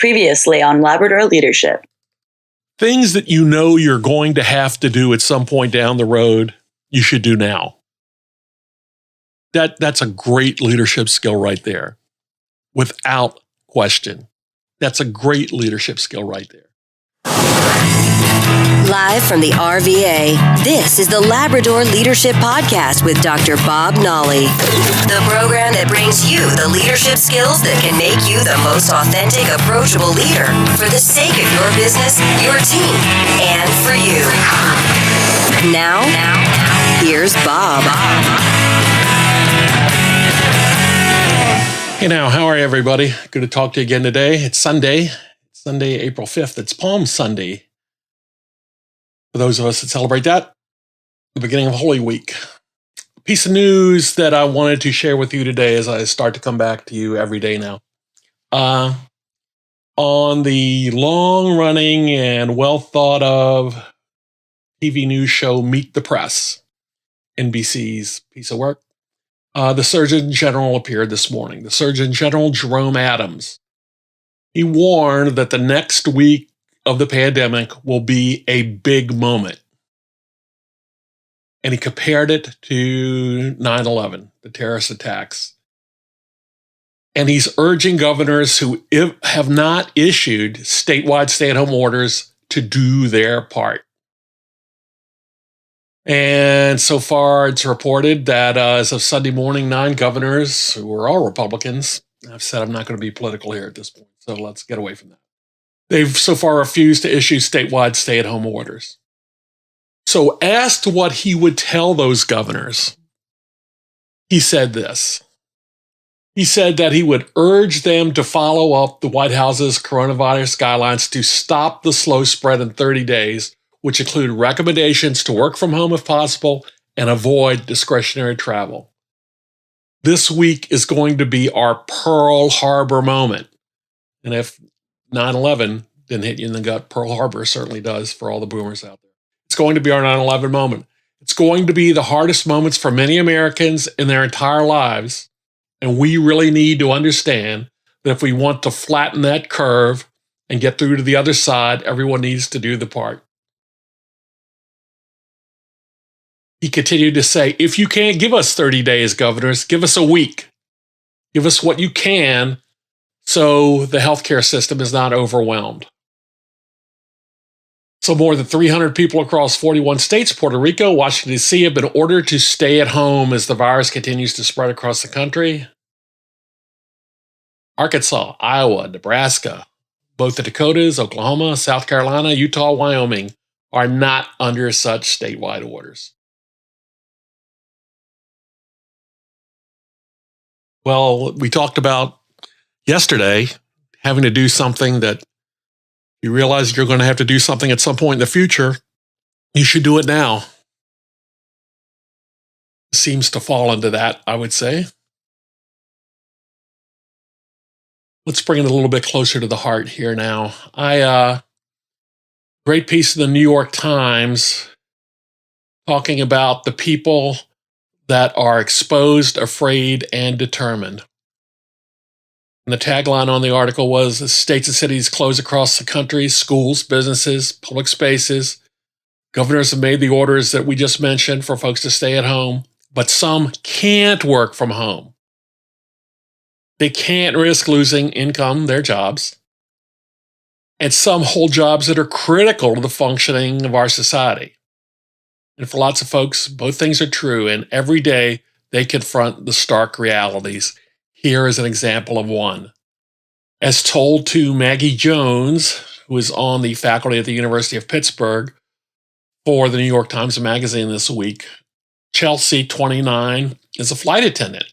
Previously on Labrador Leadership. Things that you know you're going to have to do at some point down the road, you should do now. That's a great leadership skill right there. Without question. That's a great leadership skill right there. Live from the RVA, this is the Labrador Leadership Podcast with Dr. Bob Nolly. The program that brings you the leadership skills that can make you the most authentic, approachable leader for the sake of your business, your team, and for you. Now, here's Bob. Hey now, how are you, everybody? Good to talk to you again today. It's Sunday, April 5th. It's Palm Sunday. For those of us that celebrate that, the beginning of Holy Week. A piece of news that I wanted to share with you today as I start to come back to you every day now. On the long-running and well-thought-of TV news show Meet the Press, NBC's piece of work, the Surgeon General appeared this morning. The Surgeon General, Jerome Adams. He warned that the next week of the pandemic will be a big moment. And he compared it to 9/11, the terrorist attacks. And he's urging governors who have not issued statewide stay-at-home orders to do their part. And so far, it's reported that as of Sunday morning, 9 governors, who are all Republicans, I've said I'm not going to be political here at this point, so let's get away from that. They've so far refused to issue statewide stay-at-home orders. So asked what he would tell those governors, he said this. He said that he would urge them to follow up the White House's coronavirus guidelines to stop the slow spread in 30 days, which include recommendations to work from home if possible and avoid discretionary travel. This week is going to be our Pearl Harbor moment. And if 9/11 didn't hit you in the gut, Pearl Harbor certainly does for all the boomers out there. It's going to be our 9/11 moment. It's going to be the hardest moments for many Americans in their entire lives. And we really need to understand that if we want to flatten that curve and get through to the other side, everyone needs to do the part. He continued to say, if you can't give us 30 days, governors, give us a week. Give us what you can so the healthcare system is not overwhelmed. So more than 300 people across 41 states, Puerto Rico, Washington, D.C. have been ordered to stay at home as the virus continues to spread across the country. Arkansas, Iowa, Nebraska, both the Dakotas, Oklahoma, South Carolina, Utah, Wyoming are not under such statewide orders. Well, we talked about yesterday having to do something that you realize you're going to have to do something at some point in the future. You should do it now. Seems to fall into that, I would say. Let's bring it a little bit closer to the heart here now. Great piece in the New York Times talking about the people that are exposed, afraid, and determined. And the tagline on the article was, states and cities close across the country, schools, businesses, public spaces. Governors have made the orders that we just mentioned for folks to stay at home, but some can't work from home. They can't risk losing income, their jobs. And some hold jobs that are critical to the functioning of our society. And for lots of folks, both things are true, and every day they confront the stark realities. Here is an example of one. As told to Maggie Jones, who is on the faculty at the University of Pittsburgh for the New York Times Magazine this week, Chelsea, 29, is a flight attendant.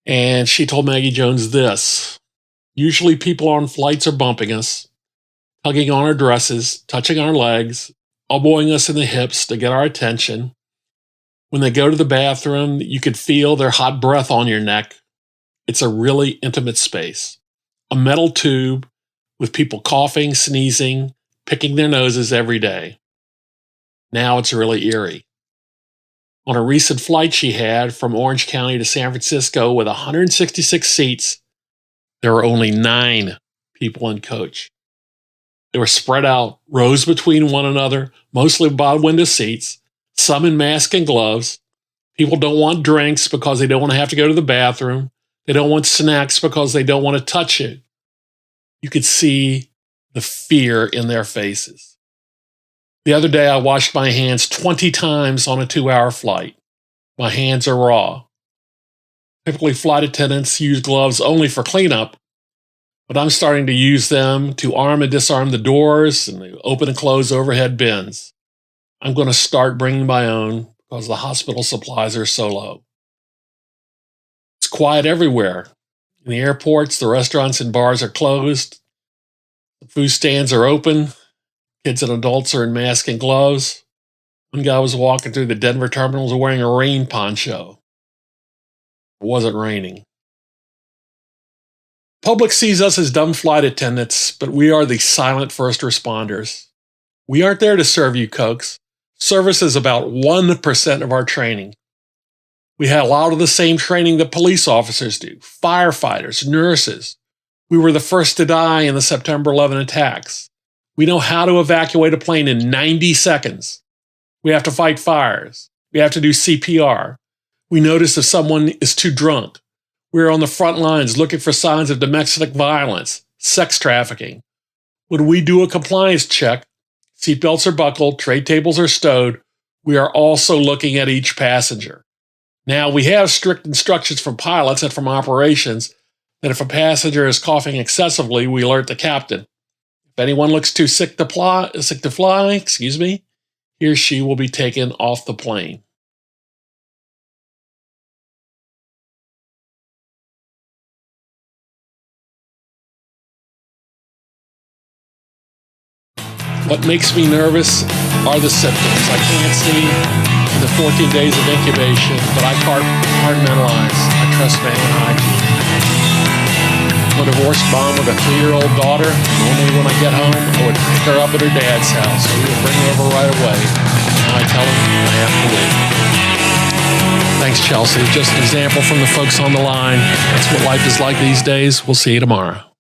And she told Maggie Jones this. Usually people on flights are bumping us, tugging on our dresses, touching our legs, elbowing us in the hips to get our attention. When they go to the bathroom, you could feel their hot breath on your neck. It's a really intimate space. A metal tube with people coughing, sneezing, picking their noses every day. Now it's really eerie. On a recent flight she had from Orange County to San Francisco with 166 seats, there were only 9 people and coach. They were spread out, rows between one another, mostly by window seats, some in masks and gloves. People don't want drinks because they don't want to have to go to the bathroom. They don't want snacks because they don't want to touch it. You could see the fear in their faces. The other day, I washed my hands 20 times on a 2-hour flight. My hands are raw. Typically, flight attendants use gloves only for cleanup, but I'm starting to use them to arm and disarm the doors and open and close overhead bins. I'm going to start bringing my own because the hospital supplies are so low. It's quiet everywhere. In the airports, the restaurants and bars are closed. The food stands are open. Kids and adults are in masks and gloves. One guy was walking through the Denver terminals wearing a rain poncho. It wasn't raining. Public sees us as dumb flight attendants, but we are the silent first responders. We aren't there to serve you, Cokes. Service is about 1% of our training. We had a lot of the same training that police officers do, firefighters, nurses. We were the first to die in the September 11 attacks. We know how to evacuate a plane in 90 seconds. We have to fight fires. We have to do CPR. We notice if someone is too drunk. We're on the front lines looking for signs of domestic violence, sex trafficking. When we do a compliance check, seatbelts are buckled, tray tables are stowed, we are also looking at each passenger. Now, we have strict instructions from pilots and from operations that if a passenger is coughing excessively, we alert the captain. If anyone looks too sick to fly, he or she will be taken off the plane. What makes me nervous are the symptoms. I can't see in the 14 days of incubation, but I compartmentalize. I trust my own hygiene. I'm a divorced mom with a 3-year-old daughter. Normally when I get home, I would pick her up at her dad's house. So we would bring her over right away. Now I tell him I have to leave. Thanks, Chelsea. Just an example from the folks on the line. That's what life is like these days. We'll see you tomorrow.